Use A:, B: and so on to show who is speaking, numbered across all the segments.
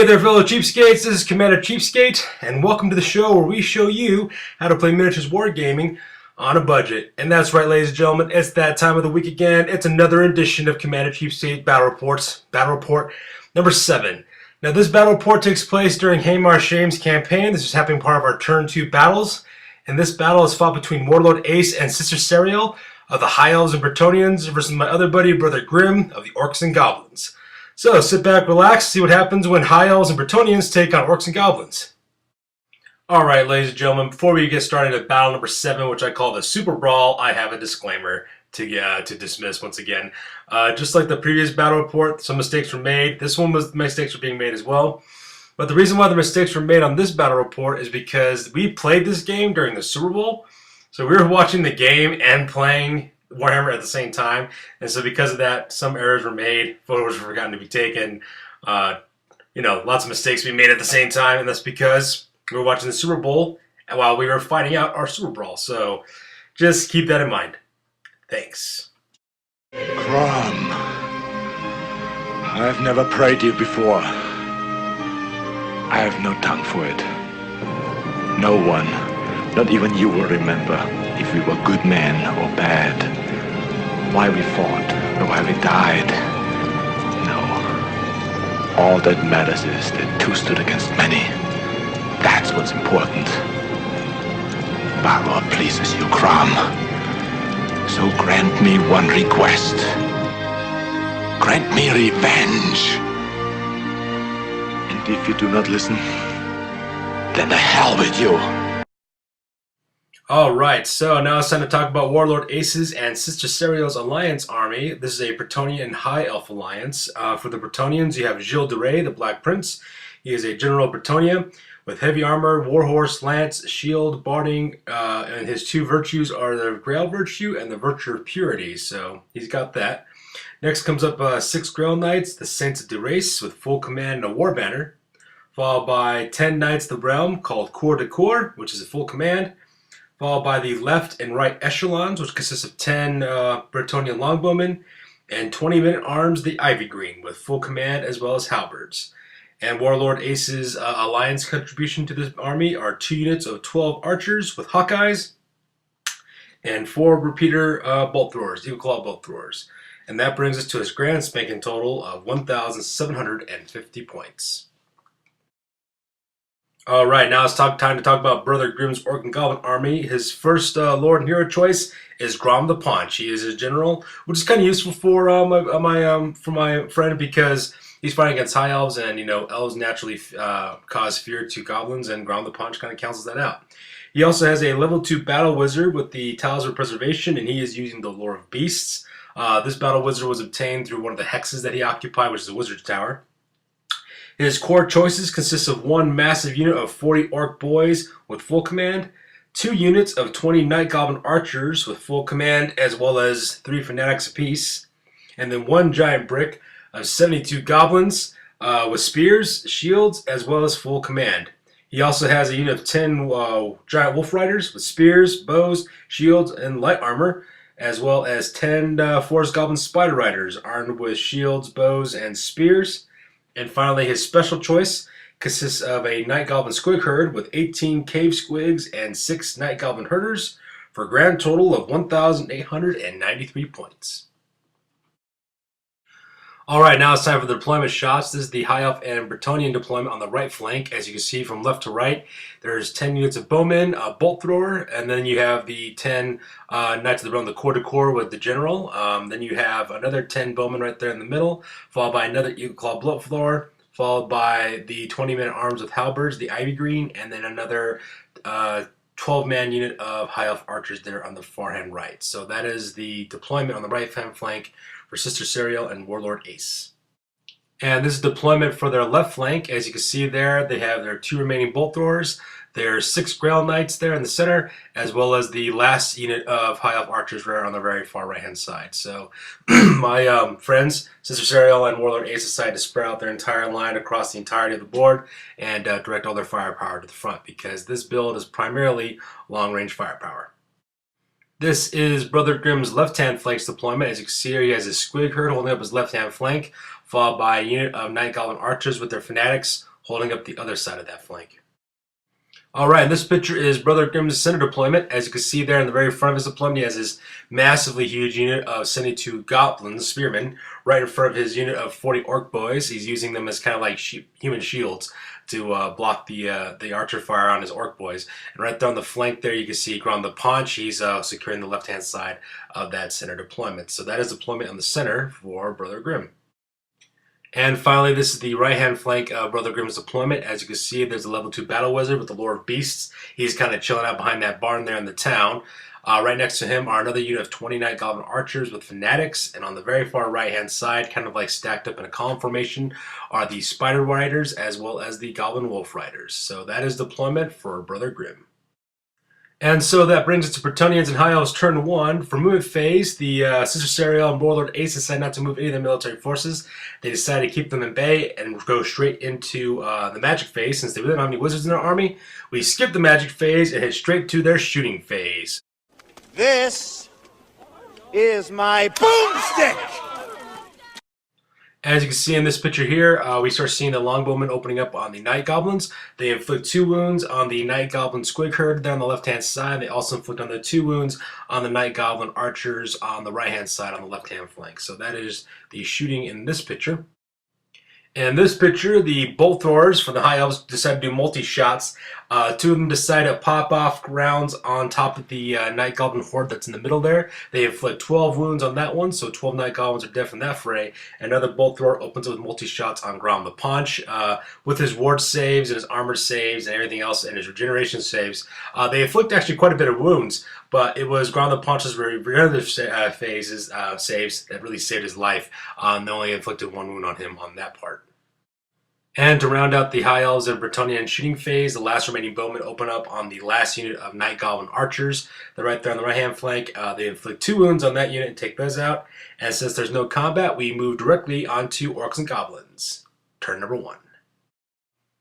A: Hey there fellow Cheapskates, this is Commander Cheapskate, and welcome to the show where we show you how to play miniatures wargaming on a budget. And that's right, ladies and gentlemen, it's that time of the week again. It's another edition of Commander Cheapskate Battle Reports, Battle Report number 7. Now this battle report takes place during Hamejarr's campaign. This is happening part of our turn 2 battles. And this battle is fought between Warlord Ace and Sister Serial of the High Elves and Bretonnians versus my other buddy, Brother Grimm of the Orcs and Goblins. So sit back, relax, see what happens when High Elves and Bretonnians take on Orcs and Goblins. Alright, ladies and gentlemen, before we get started at battle number 7, which I call the Super Brawl, I have a disclaimer to dismiss once again. Just like the previous battle report, some mistakes were made. This one mistakes were being made as well. But the reason why the mistakes were made on this battle report is because we played this game during the Super Bowl. So we were watching the game and playing Warhammer at the same time, and so because of that, some errors were made, photos were forgotten to be taken, lots of mistakes being made at the same time, and that's because we were watching the Super Bowl while we were fighting out our Super Brawl. So just keep that in mind. Thanks.
B: Crom, I've never prayed you before. I have no tongue for it. No one, not even you, will remember if we were good men or bad, why we fought or why we died. No. All that matters is that two stood against many. That's what's important. Power pleases you, Crom. So grant me one request. Grant me revenge. And if you do not listen, then the hell with you.
A: Alright, so now it's time to talk about Warlord Ace's and Sister Serial's alliance army. This is a Bretonnian and High Elf alliance. For the Bretonnians, you have Gilles de Rais, the Black Prince. He is a General of Bretonnia with heavy armor, warhorse, lance, shield, barding, and his two virtues are the Grail virtue and the virtue of purity, so he's got that. Next comes up 6 Grail Knights, the Saints of de Rais, with full command and a war banner, followed by 10 Knights of the Realm called Corps de Corps, which is a full command, followed by the left and right echelons, which consists of 10 Bretonnian longbowmen, and 20 men-at-arms, the Ivy Green, with full command as well as halberds. And Warlord Ace's alliance contribution to this army are 2 units of 12 archers with Hawkeyes, and 4 repeater bolt throwers, Eagle Claw bolt throwers. And that brings us to his grand spanking total of 1,750 points. Alright, now it's time to talk about Brother Grimm's Orc and Goblin army. His first Lord and Hero choice is Grom the Paunch. He is a general, which is kind of useful for my friend because he's fighting against High Elves, and elves naturally cause fear to goblins, and Grom the Paunch kind of cancels that out. He also has a level 2 Battle Wizard with the Talisman of Preservation, and he is using the Lore of Beasts. This Battle Wizard was obtained through one of the hexes that he occupied, which is a Wizard's Tower. His core choices consist of 1 massive unit of 40 Orc Boys with full command, 2 units of 20 Night Goblin Archers with full command, as well as 3 Fanatics apiece, and then 1 giant brick of 72 Goblins with spears, shields, as well as full command. He also has a unit of 10 Giant Wolf Riders with spears, bows, shields, and light armor, as well as 10 Forest Goblin Spider Riders armed with shields, bows, and spears. And finally, his special choice consists of a Night Goblin Squig Herd with 18 Cave Squigs and 6 Night Goblin Herders for a grand total of 1,893 points. Alright, now it's time for the deployment shots. This is the High Elf and Bretonnian deployment on the right flank. As you can see from left to right, there's 10 units of bowmen, a bolt thrower, and then you have the 10 Knights of the Realm, the Corps de Corps with the General. Then you have another 10 bowmen right there in the middle, followed by another Eagle Claw bolt thrower, followed by the 20 men-at-arms with halberds, the Ivy Green, and then another 12-man unit of High Elf archers there on the far-hand right. So that is the deployment on the right-hand flank for Sister Serial and Warlord Ace. And this is deployment for their left flank. As you can see there, they have their 2 remaining bolt throwers. There's 6 Grail Knights there in the center, as well as the last unit of High Elf archers there on the very far right-hand side. So my friends, Sister Serial and Warlord Ace, decided to spread out their entire line across the entirety of the board and direct all their firepower to the front, because this build is primarily long-range firepower. This is Brother Grimm's left-hand flank's deployment. As you can see here, he has his Squig Herd holding up his left-hand flank, followed by a unit of Night Goblin Archers with their Fanatics holding up the other side of that flank. Alright, this picture is Brother Grimm's center deployment. As you can see there in the very front of his deployment, he has his massively huge unit of 72 goblins, spearmen, right in front of his unit of 40 orc boys. He's using them as kind of like human shields to block the archer fire on his orc boys. And right there on the flank there, you can see Grand the Paunch. He's securing the left-hand side of that center deployment. So that is deployment on the center for Brother Grimm. And finally, this is the right-hand flank of Brother Grimm's deployment. As you can see, there's a level 2 battle wizard with the Lord of Beasts. He's kind of chilling out behind that barn there in the town. Right next to him are another unit of 20 Night Goblin archers with fanatics. And on the very far right-hand side, kind of like stacked up in a column formation, are the Spider Riders as well as the Goblin Wolf Riders. So that is deployment for Brother Grimm. And so that brings us to Bretonnians and High Elves turn 1. For movement phase, the Sister Serial and Warlord Ace decided not to move any of their military forces. They decided to keep them in bay and go straight into the magic phase. Since they really don't have any wizards in their army, we skip the magic phase and head straight to their shooting phase.
C: This is my boomstick!
A: As you can see in this picture here, we start seeing the longbowmen opening up on the Night Goblins. They inflict 2 wounds on the Night Goblin Squig Herd there on the left-hand side. They also inflict another 2 wounds on the Night Goblin Archers on the right-hand side on the left-hand flank. So that is the shooting in this picture. In this picture, the bolt throwers for the High Elves decide to do multi-shots. 2 of them decide to pop off rounds on top of the Night Goblin Horde that's in the middle there. They inflict 12 wounds on that one, so 12 Night Goblins are dead from that fray. Another bolt thrower opens up with multi-shots on Grand the Paunch. With his ward saves and his armor saves and everything else and his regeneration saves, they inflict actually quite a bit of wounds, but it was Grand the Paunch's regenerative saves that really saved his life. They only inflicted 1 wound on him on that part. And to round out the High Elves and Bretonnian shooting phase, the last remaining bowmen open up on the last unit of Night Goblin Archers. They're right there on the right-hand flank. They inflict 2 wounds on that unit and take those out. And since there's no combat, we move directly onto Orcs and Goblins. Turn number 1.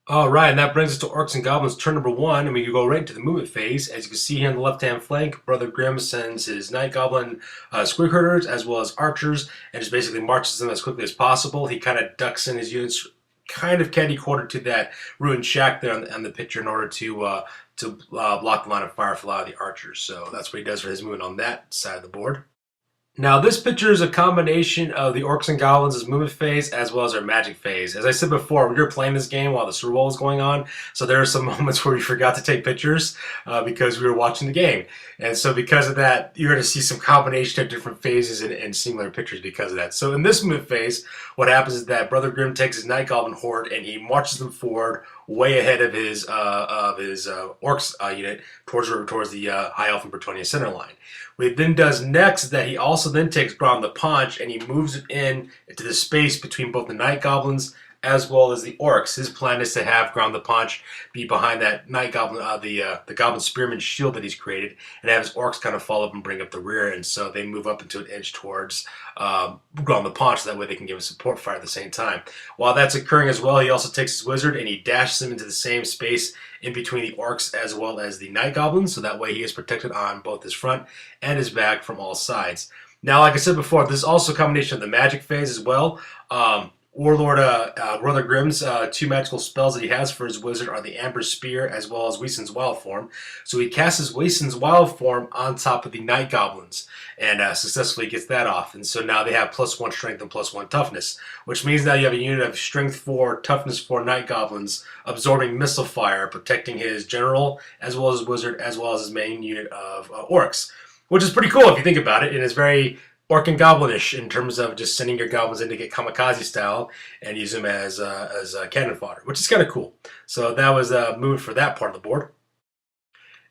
A: Alright, and that brings us to Orcs and Goblins turn number 1, and we can go right into the movement phase. As you can see here on the left-hand flank, Brother Grimm sends his Night Goblin Squig Herders as well as Archers, and just basically marches them as quickly as possible. He kind of ducks in his units kind of candy quarter to that ruined shack there on the picture in order to block the line of fire for a lot of the archers. So that's what he does for his movement on that side of the board. Now this picture is a combination of the Orcs and Goblins' movement phase as well as their magic phase. As I said before, we were playing this game while the Super Bowl was going on, so there are some moments where we forgot to take pictures because we were watching the game. And so because of that, you're going to see some combination of different phases and similar pictures because of that. So in this movement phase, what happens is that Brother Grimm takes his Night Goblin Horde and he marches them forward way ahead of his Orcs unit towards the High Elf and Bretonnian center line. What he then does next is that he also then takes Grand the Paunch and he moves it into the space between both the Night Goblins as well as the Orcs. His plan is to have Grand the Paunch be behind that Night Goblin, the Goblin Spearman shield that he's created, and have his Orcs kind of follow up and bring up the rear, and so they move up into an edge towards Grand the Paunch, so that way they can give a support fire at the same time. While that's occurring as well, he also takes his Wizard and he dashes him into the same space in between the Orcs as well as the Night Goblins, so that way he is protected on both his front and his back from all sides. Now, like I said before, this is also a combination of the magic phase as well. Warlord Brother Grimm's 2 magical spells that he has for his wizard are the Amber Spear as well as Weason's Wild Form. So he casts his Weason's Wild Form on top of the Night Goblins and successfully gets that off. And so now they have +1 strength and +1 toughness, which means now you have a unit of strength 4, toughness 4 Night Goblins absorbing missile fire, protecting his general as well as his wizard as well as his main unit of Orcs, which is pretty cool if you think about it. It is very Orc and Goblinish in terms of just sending your goblins in to get kamikaze style and use them as cannon fodder, which is kind of cool. So that was a move for that part of the board.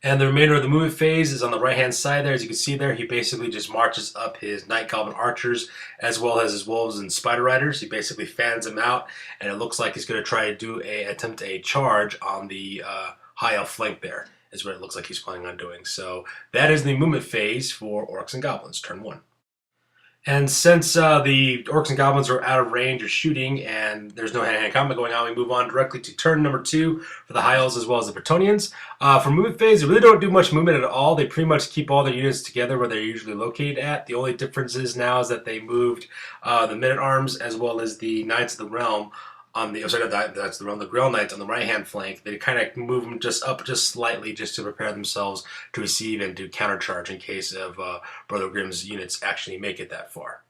A: And the remainder of the movement phase is on the right-hand side there. As you can see there, he basically just marches up his Night Goblin Archers as well as his Wolves and Spider Riders. He basically fans them out, and it looks like he's going to try to attempt a charge on the High Elf flank there, is what it looks like he's planning on doing. So that is the movement phase for Orcs and Goblins, turn 1. And since the Orcs and Goblins are out of range of shooting and there's no hand-to-hand combat going on, we move on directly to turn number 2 for the High Elves as well as the Bretonnians. For movement phase, they really don't do much movement at all. They pretty much keep all their units together where they're usually located at. The only difference is now is that they moved the Men-at-Arms as well as the Knights of the Realm on the, sorry, that's the Grail Knights on the right-hand flank. They kind of move them just up just slightly just to prepare themselves to receive and do countercharge in case of Brother Grimm's units actually make it that far.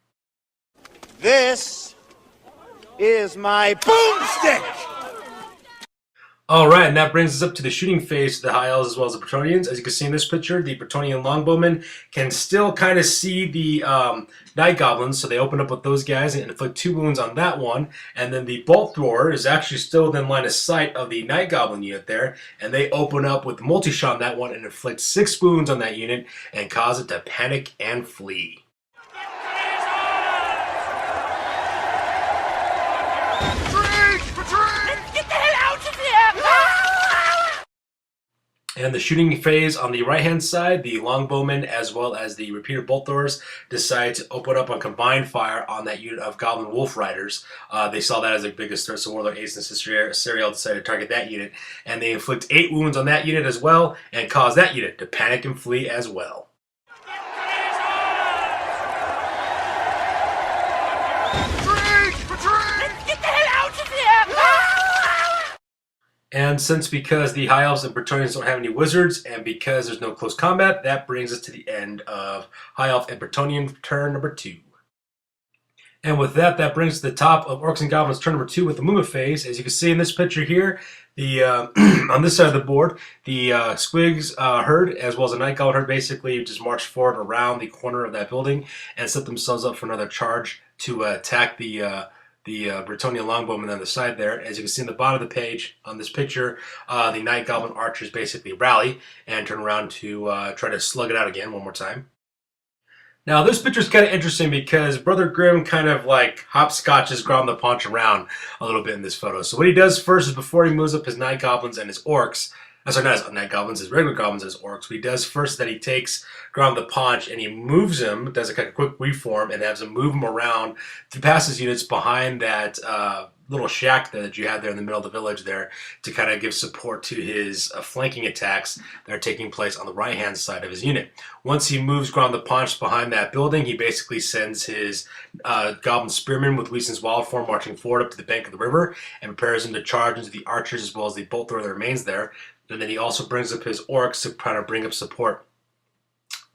C: This is my boomstick!
A: Alright, and that brings us up to the shooting phase of the High Elves as well as the Bretonnians. As you can see in this picture, the Bretonnian Longbowmen can still kind of see the Night Goblins, so they open up with those guys and inflict 2 wounds on that one. And then the Bolt Thrower is actually still within line of sight of the Night Goblin unit there, and they open up with multi-shot on that one and inflict 6 wounds on that unit and cause it to panic and flee. And the shooting phase on the right-hand side, the Longbowmen as well as the Repeater Bolt Throwers decide to open up on combined fire on that unit of Goblin Wolf Riders. They saw that as their biggest threat, so Warlord Ace and Sister Serial decided to target that unit. And they inflict 8 wounds on that unit as well and cause that unit to panic and flee as well. And because the High Elves and Bretonnians don't have any wizards, and because there's no close combat, that brings us to the end of High Elf and Bretonnian turn number 2. And with that, that brings us to the top of Orcs and Goblins turn number 2 with the movement phase. As you can see in this picture here, the on this side of the board, the Squigs herd as well as the Night Goblin herd basically just march forward around the corner of that building and set themselves up for another charge to attack the Bretonnian Longbowmen on the side there. As you can see in the bottom of the page on this picture, the Night Goblin archers basically rally and turn around to try to slug it out again one more time. Now this picture is kind of interesting because Brother Grimm kind of like hopscotches Grom the Paunch around a little bit in this photo. So what he does first is before he moves up his Night Goblins and his Orcs, sorry, not his Night Goblins, his regular Goblins and his Orcs, what he does first that he takes Grom the Paunch and he moves him, does a kind of quick reform and has him move him around to pass his units behind that little shack that you had there in the middle of the village there to kind of give support to his flanking attacks that are taking place on the right-hand side of his unit. Once he moves Grom the Paunch behind that building, he basically sends his Goblin Spearmen with Weason's Wild Form marching forward up to the bank of the river and prepares him to charge into the archers as well as the bolt thrower that remains there. And then he also brings up his Orcs to kind of bring up support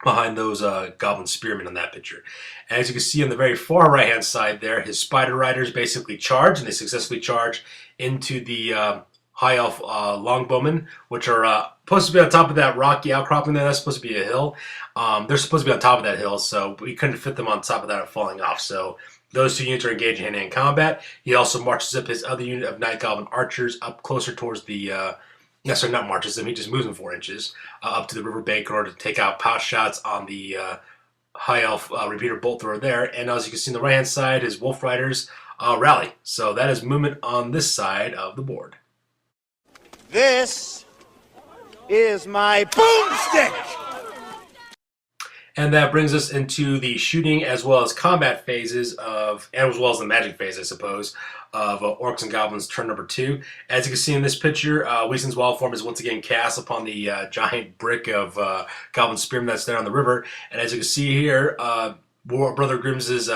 A: behind those Goblin Spearmen on that picture. And as you can see on the very far right-hand side there, his Spider Riders basically charge, and they successfully charge into the High Elf Longbowmen, which are supposed to be on top of that rocky outcropping there. That's supposed to be a hill. They're supposed to be on top of that hill, so we couldn't fit them on top of that and falling off. So those 2 units are engaged in hand-to-hand combat. He also marches up his other unit of Night Goblin archers up closer towards the not marches them, he just moves them 4 inches up to the riverbank in order to take out pot shots on the High Elf Repeater Bolt Thrower there. And as you can see on the right-hand side, his Wolf Riders rally. So that is movement on this side of the board.
C: This is my boomstick!
A: And that brings us into the shooting as well as combat phases of, and as well as the magic phase, I suppose, of Orcs and Goblins turn number 2. As you can see in this picture, Weason's Wild Form is once again cast upon the giant brick of Goblin Spearman that's there on the river. And as you can see here, Brother Grimm's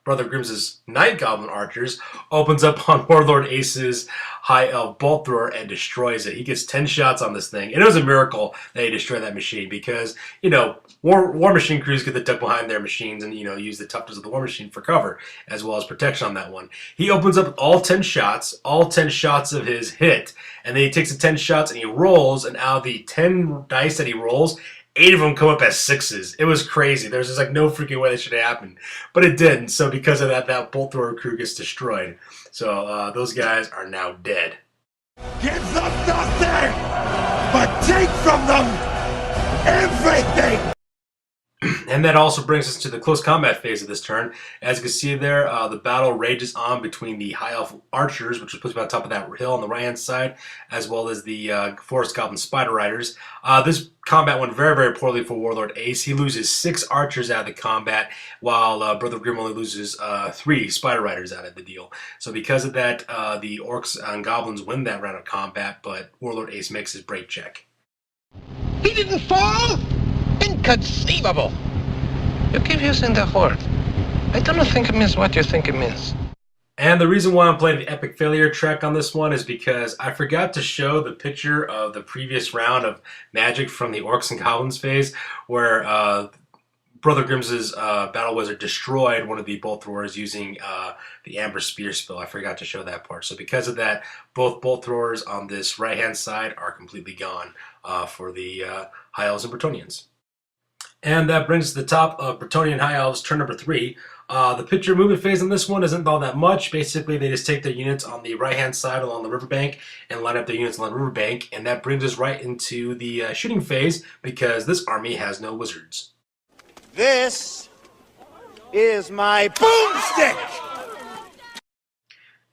A: Brother Grimm's Night Goblin archers opens up on Warlord Ace's High Elf Bolt Thrower and destroys it. He gets 10 shots on this thing. And it was a miracle that he destroyed that machine because, you know, War Machine crews get the duck behind their machines and, you know, use the toughness of the War Machine for cover as well as protection on that one. He opens up all 10 shots of his hit, and then he takes the 10 shots and he rolls, and out of the 10 dice that he rolls, 8 of them come up as 6s. It was crazy. There's just like no freaking way that should have happened. But it did, and so because of that, that Bolt Thrower crew gets destroyed. So those guys are now dead.
C: Give them nothing, but take from them everything!
A: And that also brings us to the close combat phase of this turn. As you can see there, the battle rages on between the High Elf Archers, which was supposed to be on top of that hill on the right-hand side, as well as the Forest Goblin Spider Riders. This combat went very, very poorly for Warlord Ace. He loses 6 archers out of the combat, while Brother Grimm only loses 3 Spider Riders out of the deal. So because of that, the Orcs and Goblins win that round of combat, but Warlord Ace makes his break check.
D: He didn't fall? Inconceivable! You keep using the word. I don't think it means what you think it means.
A: And the reason why I'm playing the epic failure track on this one is because I forgot to show the picture of the previous round of magic from the Orcs and Goblins phase, where Brother Grimm's Battle Wizard destroyed one of the bolt throwers using the Amber Spear spell. I forgot to show that part. So because of that, both bolt throwers on this right-hand side are completely gone for the High Elves and Bretonnians. And that brings us to the top of Bretonnian High Elves, turn number 3. The picture movement phase on this one isn't all that much. Basically, they just take their units on the right-hand side along the riverbank and line up their units along the riverbank. And that brings us right into the shooting phase because this army has no wizards.
C: This is my boomstick!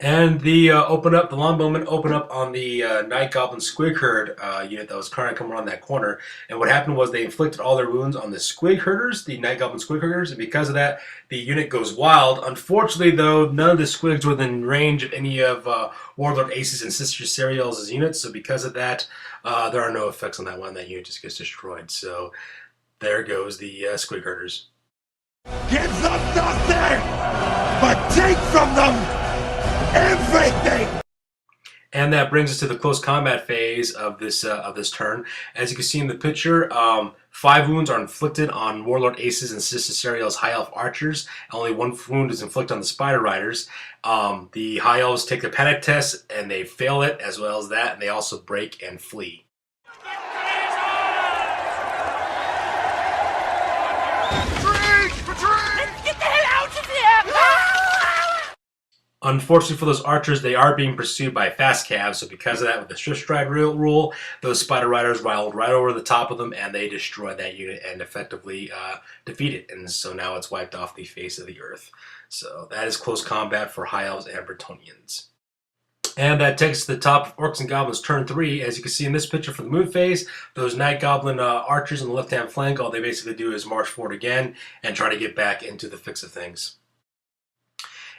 A: And the longbowmen open up on the Night Goblin Squig Herd unit that was trying to come around that corner. And what happened was they inflicted all their wounds on the Squig Herders, the Night Goblin Squig Herders, and because of that, the unit goes wild. Unfortunately, though, none of the Squigs were within range of any of Warlord Aces and Sister Serials' units, so because of that, there are no effects on that one. That unit just gets destroyed. So there goes the Squig Herders.
C: Give them nothing, but take from them everything!
A: And that brings us to the close combat phase of this turn. As you can see in the picture, 5 wounds are inflicted on Warlord Aces and Sister Serial's High Elf Archers. Only 1 wound is inflicted on the Spider Riders. The High Elves take the panic test and they fail it as well as that, and they also break and flee.
E: Get the hell out of here!
A: Unfortunately for those archers, they are being pursued by fast calves, so because of that, with the Swift Stride rule, those Spider Riders rolled right over the top of them, and they destroyed that unit and effectively defeat it. And so now it's wiped off the face of the earth. So that is close combat for High Elves and Bretonnians. And that takes us to the top of Orcs and Goblins turn 3. As you can see in this picture for the move phase, those Night Goblin archers on the left-hand flank, all they basically do is march forward again and try to get back into the fix of things.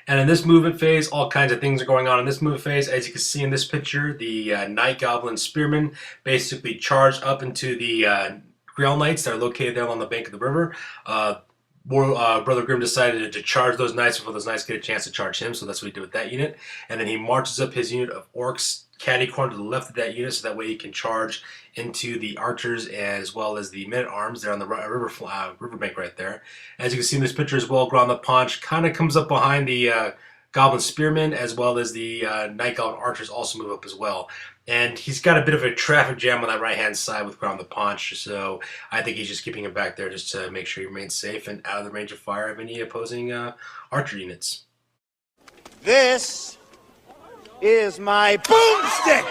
A: And in this movement phase, all kinds of things are going on in this movement phase. As you can see in this picture, the Night Goblin Spearmen basically charged up into the Grail Knights that are located there along the bank of the river. Brother Grimm decided to charge those knights before those knights get a chance to charge him, so that's what he did with that unit. And then he marches up his unit of orcs catty-corner to the left of that unit, so that way he can charge into the archers as well as the men-at-arms there on the riverbank right there. As you can see in this picture as well, Grand the Paunch kind of comes up behind the Goblin Spearmen, as well as the Night Goblin Archers also move up as well. And he's got a bit of a traffic jam on that right-hand side with Grand the Paunch, so I think he's just keeping him back there just to make sure he remains safe and out of the range of fire of any opposing archer units.
C: This is my boomstick!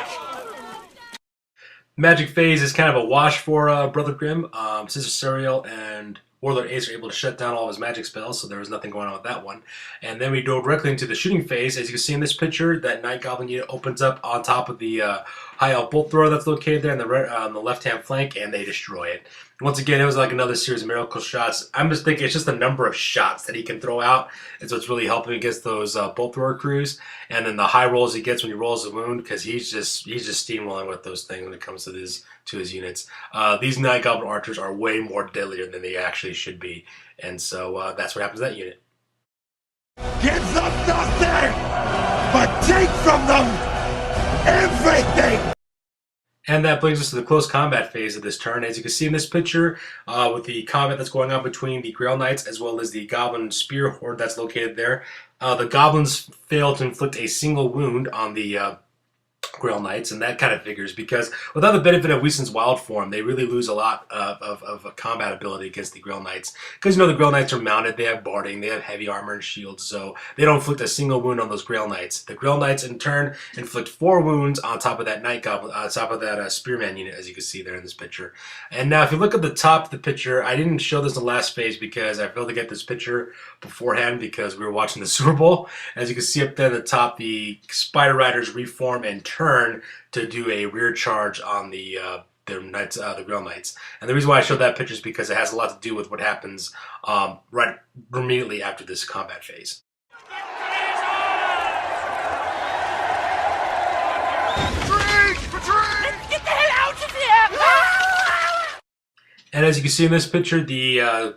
A: Magic phase is kind of a wash for Brother Grimm. Sister Serial and Warlord Ace are able to shut down all of his magic spells, so there was nothing going on with that one. And then we go directly into the shooting phase. As you can see in this picture, that Night Goblin unit opens up on top of the High Elf Bolt Thrower that's located there on the left-hand flank, and they destroy it. Once again, it was like another series of miracle shots. I'm just thinking it's just the number of shots that he can throw out is what's really helping against those bolt thrower crews. And then the high rolls he gets when he rolls a wound, because he's just steamrolling with those things when it comes to his units. These Night Goblin archers are way more deadlier than they actually should be, and so that's what happens to that unit.
C: Give them nothing, but take from them everything!
A: And that brings us to the close combat phase of this turn. As you can see in this picture, with the combat that's going on between the Grail Knights as well as the Goblin Spear Horde that's located there, the Goblins failed to inflict a single wound on the Grail Knights, and that kind of figures because without the benefit of Weason's Wild Form, they really lose a lot of combat ability against the Grail Knights. Because, you know, the Grail Knights are mounted, they have barding, they have heavy armor and shields, so they don't inflict a single wound on those Grail Knights. The Grail Knights, in turn, inflict 4 wounds on top of that Night Goblin, on top of that Spearman unit, as you can see there in this picture. And now, if you look at the top of the picture, I didn't show this in the last phase because I failed to get this picture beforehand because we were watching the Super Bowl. As you can see up there at the top, the Spider Riders reform and turn to do a rear charge on the Grail Knights. And the reason why I showed that picture is because it has a lot to do with what happens right immediately after this combat phase.
E: Get the hell out of here!
A: And as you can see in this picture, the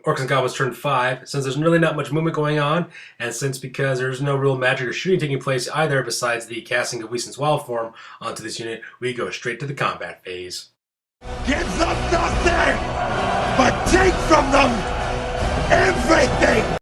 A: Orcs and Goblins turn 5, since there's really not much movement going on, and because there's no real magic or shooting taking place either besides the casting of Weason's Wild Form onto this unit, we go straight to the combat phase.
C: Give them nothing, but take from them everything!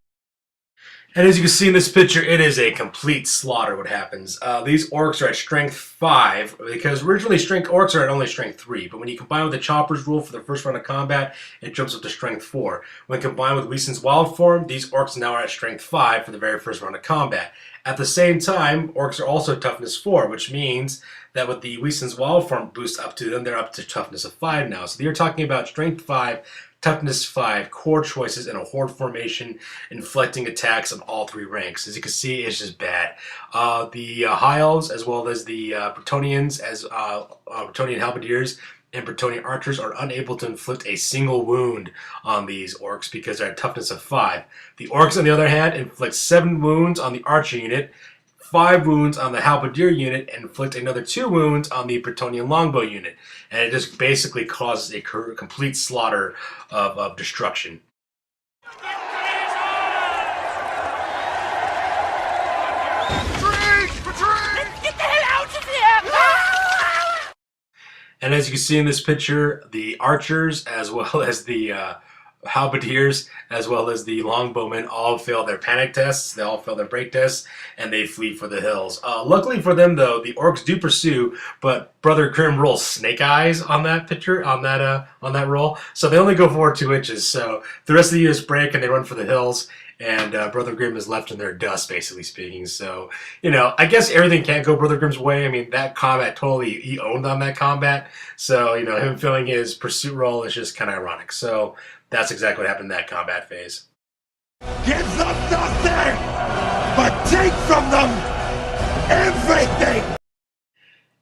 A: And as you can see in this picture, it is a complete slaughter what happens. These orcs are at strength 5, because originally orcs are at only strength 3, but when you combine with the choppers rule for the first round of combat, it jumps up to strength 4. When combined with Weason's Wild Form, these orcs now are at strength 5 for the very first round of combat. At the same time, orcs are also toughness 4, which means that with the Weason's Wild Form boost up to them, they're up to toughness of 5 now. So you're talking about strength 5, toughness 5, core choices, and a horde formation, inflicting attacks on all 3 ranks. As you can see, it's just bad. The High Elves, as well as the Bretonnians, Bretonnian Halberdiers, and Bretonnian archers are unable to inflict a single wound on these orcs because they're at toughness of 5. The orcs, on the other hand, inflict 7 wounds on the archer unit, 5 wounds on the halberdier unit, and inflict another 2 wounds on the Bretonnian longbow unit. And it just basically causes a complete slaughter of destruction.
E: Get the hell out of here!
A: And as you can see in this picture, the archers, as well as the halberdiers, as well as the longbowmen, all fail their panic tests. They all fail their break tests, and they flee for the hills. Luckily for them, though, the orcs do pursue, but Brother Grimm rolls snake eyes on that picture, on that roll. So they only go forward 2 inches. So the rest of the units break, and they run for the hills. And Brother Grimm is left in their dust, basically speaking. So, I guess everything can't go Brother Grimm's way. I mean, that combat totally, he owned on that combat. So, him filling his pursuit role is just kind of ironic. So that's exactly what happened in that combat phase.
C: Give them nothing, but take from them everything!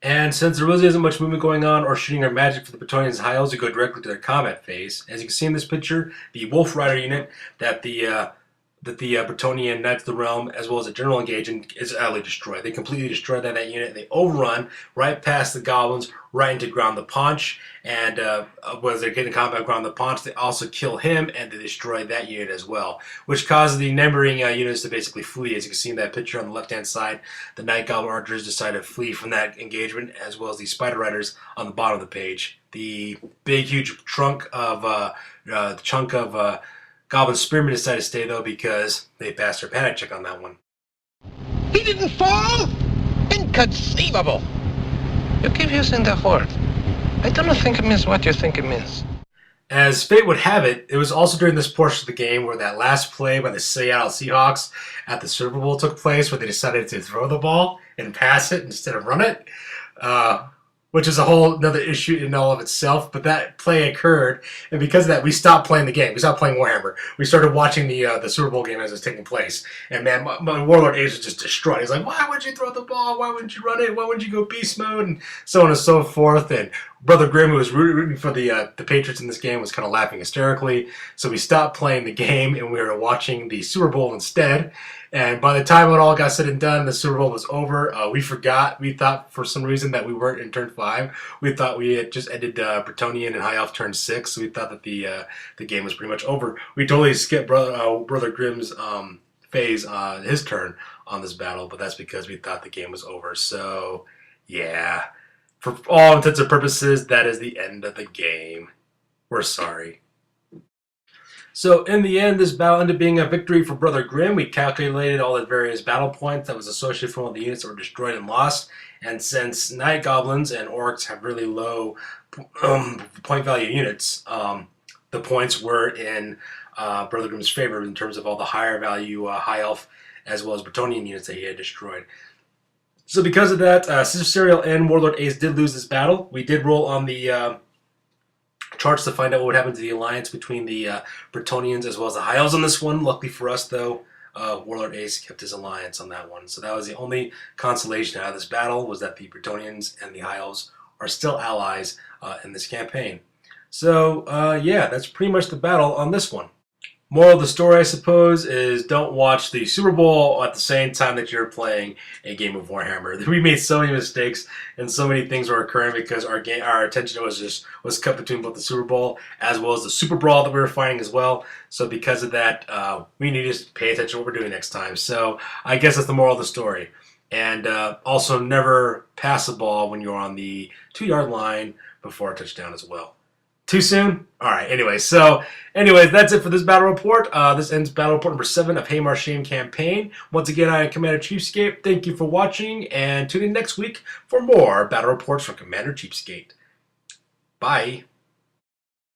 A: And since there really isn't much movement going on or shooting or magic for the Bretonnians and High Elves, we go directly to their combat phase. As you can see in this picture, the Wolf Rider unit that the Bretonnian Knights of the Realm, as well as the General Engagement, is utterly destroyed. They completely destroy that unit. They overrun right past the Goblins, right into Ground the Paunch. And as they're getting combat Ground the Paunch, they also kill him and they destroy that unit as well, which causes the numbering units to basically flee. As you can see in that picture on the left-hand side, the Night Goblin Archers decide to flee from that engagement, as well as the Spider Riders on the bottom of the page. The big, huge chunk of Goblin Spearmen decided to stay, though, because they passed their panic check on that one.
D: He didn't fall? Inconceivable! You keep using the horde. I don't think it means what you think it means.
A: As fate would have it, it was also during this portion of the game where that last play by the Seattle Seahawks at the Super Bowl took place, where they decided to throw the ball and pass it instead of run it. Which is a whole another issue in all of itself, but that play occurred, and because of that, we stopped playing the game. We stopped playing Warhammer. We started watching the Super Bowl game as it was taking place, and man, my Warlord Ace was just destroyed. He's like, why would you throw the ball? Why wouldn't you run it? Why wouldn't you go beast mode? And so on and so forth, and Brother Grimm, who was rooting for the Patriots in this game, was kind of laughing hysterically, so we stopped playing the game, and we were watching the Super Bowl instead. And by the time it all got said and done, the Super Bowl was over. We forgot. We thought for some reason that we weren't in turn 5. We thought we had just ended Bretonnian and High Elf turn 6. So we thought that the game was pretty much over. We totally skipped Brother Grimm's phase, his turn on this battle, but that's because we thought the game was over. So yeah, for all intents and purposes, that is the end of the game. We're sorry. So in the end, this battle ended up being a victory for Brother Grimm. We calculated all the various battle points that was associated from all the units that were destroyed and lost. And since Night Goblins and Orcs have really low point value units, the points were in Brother Grimm's favor in terms of all the higher value High Elf as well as Bretonnian units that he had destroyed. So because of that, Sister Serial and Warlord Ace did lose this battle. We did roll on the charts to find out what would happen to the alliance between the Bretonnians as well as the High Elves on this one. Luckily for us, though, Warlord Ace kept his alliance on that one. So that was the only consolation out of this battle, was that the Bretonnians and the High Elves are still allies in this campaign. So, yeah, that's pretty much the battle on this one. Moral of the story, I suppose, is don't watch the Super Bowl at the same time that you're playing a game of Warhammer. We made so many mistakes and so many things were occurring because our attention was cut between both the Super Bowl as well as the Super Brawl that we were fighting as well. So because of that, we need to pay attention to what we're doing next time. So I guess that's the moral of the story. And also never pass the ball when you're on the 2-yard line before a touchdown as well. Too soon? All right. Anyways, that's it for this battle report. This ends battle report number 7 of Hamejarr Shame Campaign. Once again, I am Commander Cheapskate. Thank you for watching, and tune in next week for more battle reports from Commander Cheapskate. Bye.